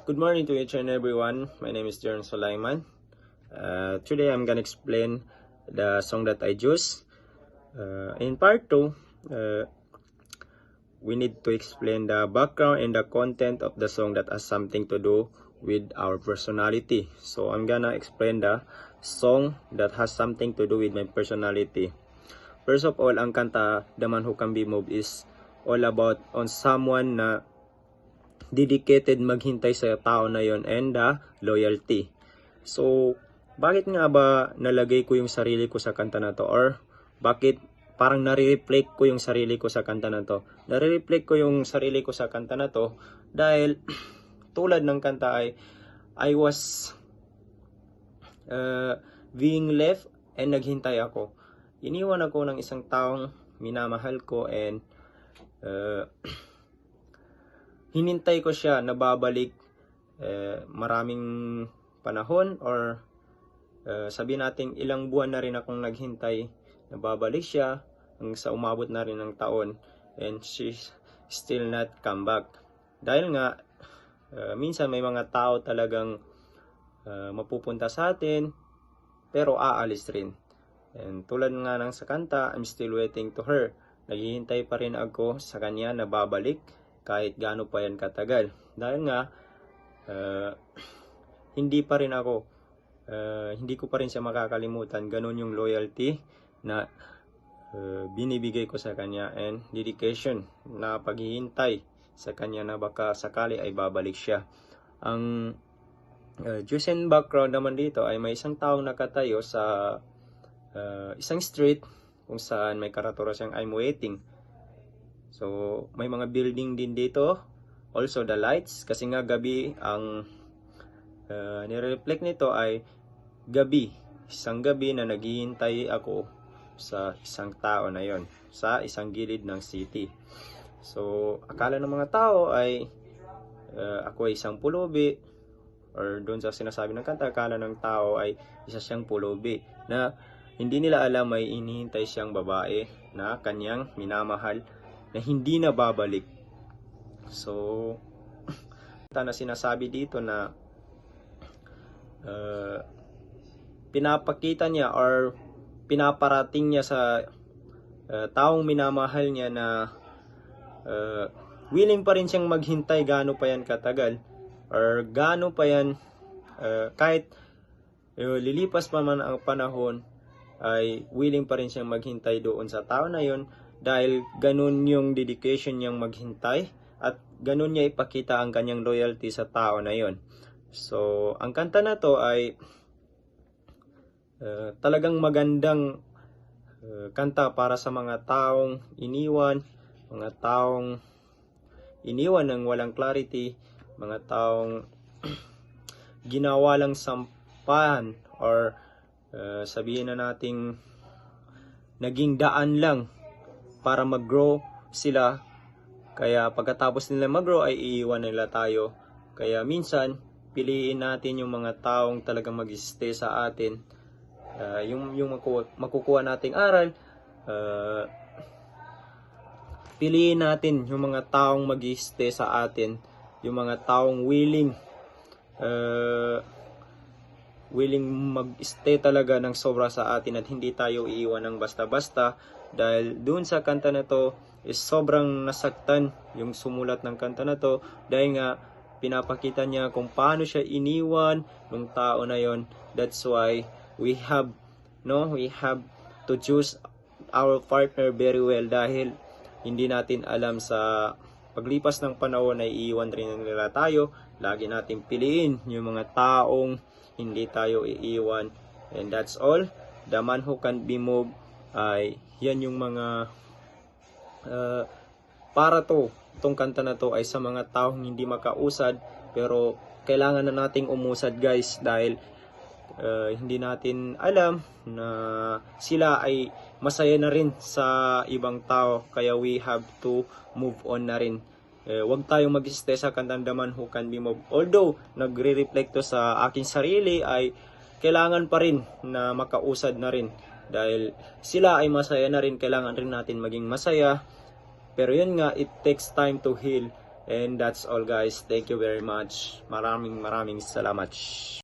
Good morning to each and everyone. My name is Jern Sulaiman. Today I'm gonna explain the song that I choose. In part 2, we need to explain the background and the content of the song that has something to do with our personality. So I'm gonna explain the song that has something to do with my personality. First of all, ang kanta The Man Who Can Be Moved is all about on someone na dedicated maghintay sa tao na yon and the loyalty. So, bakit nga ba nalagay ko yung sarili ko sa kanta na to? Or bakit parang nare-reflect ko yung sarili ko sa kanta na to? Nare-reflect ko yung sarili ko sa kanta na to dahil tulad ng kanta ay I was being left and naghintay ako. Iniwan ako ng isang taong minamahal ko and hinintay ko siya na babalik maraming panahon or sabi natin ilang buwan na rin akong naghintay na babalik siya hanggang sa umabot na rin ng taon and she still not come back. Dahil nga minsan may mga tao talagang mapupunta sa atin pero aalis rin. And tulad nga ng sa kanta, I'm still waiting to her. Naghihintay pa rin ako sa kanya na babalik kahit gaano pa yan katagal. Dahil nga, hindi ko pa rin siya makakalimutan. Ganun yung loyalty na binibigay ko sa kanya and dedication na paghihintay sa kanya na baka sakali ay babalik siya. Ang juice and background naman dito ay may isang taong nakatayo sa isang street kung saan may karaturas siyang I'm waiting. So, may mga building din dito. Also, the lights. Kasi nga gabi, ang nire-reflect nito ay gabi. Isang gabi na naghihintay ako sa isang tao na yon sa isang gilid ng city. So, akala ng mga tao ay ako ay isang pulubi. Or doon sa sinasabi ng kanta, akala ng tao ay isa siyang pulubi. Na hindi nila alam may inihintay siyang babae na kanyang minamahal na hindi na babalik. So, na sinasabi dito na pinapakita niya or pinaparating niya sa taong minamahal niya na willing pa rin siyang maghintay gaano pa yan katagal or gaano pa yan kahit lilipas pa man ang panahon ay willing pa rin siyang maghintay doon sa tao na yon. Dahil ganun yung dedication niyang maghintay at ganun niya ipakita ang kanyang loyalty sa tao na yon. So, ang kanta na to ay talagang magandang kanta para sa mga taong iniwan, mga taong iniwan ng walang clarity, mga taong ginawa lang sampahan or sabihin na nating naging daan lang para mag-grow sila. Kaya pagkatapos nila mag-grow ay iiwan nila tayo. Kaya minsan, piliin natin yung mga taong talagang mag-stay sa atin. Yung makukuha nating aral, piliin natin yung mga taong mag-stay sa atin. Yung mga taong willing mag-stay talaga ng sobra sa atin at hindi tayo iiwan ng basta-basta. Dahil dun sa kanta na to is sobrang nasaktan yung sumulat ng kanta na to dahil nga pinapakita niya kung paano siya iniwan ng tao na yon. That's why we have to choose our partner very well dahil hindi natin alam sa paglipas ng panahon ay iiwan rin nila tayo. Lagi natin piliin yung mga taong hindi tayo iiwan. And that's all. The Man Who Can Be Moved ay yan yung mga itong kanta na to ay sa mga taong hindi makausad pero kailangan na nating umusad guys dahil hindi natin alam na sila ay masaya na rin sa ibang tao kaya we have to move on na rin. Huwag tayong mag-stay sa kantang The Man Who Can Be Moved. Although nagre-reflect to sa aking sarili ay kailangan pa rin na makausad na rin. Dahil sila ay masaya na rin, kailangan rin natin maging masaya. Pero yun nga, it takes time to heal. And that's all guys. Thank you very much. Maraming salamat.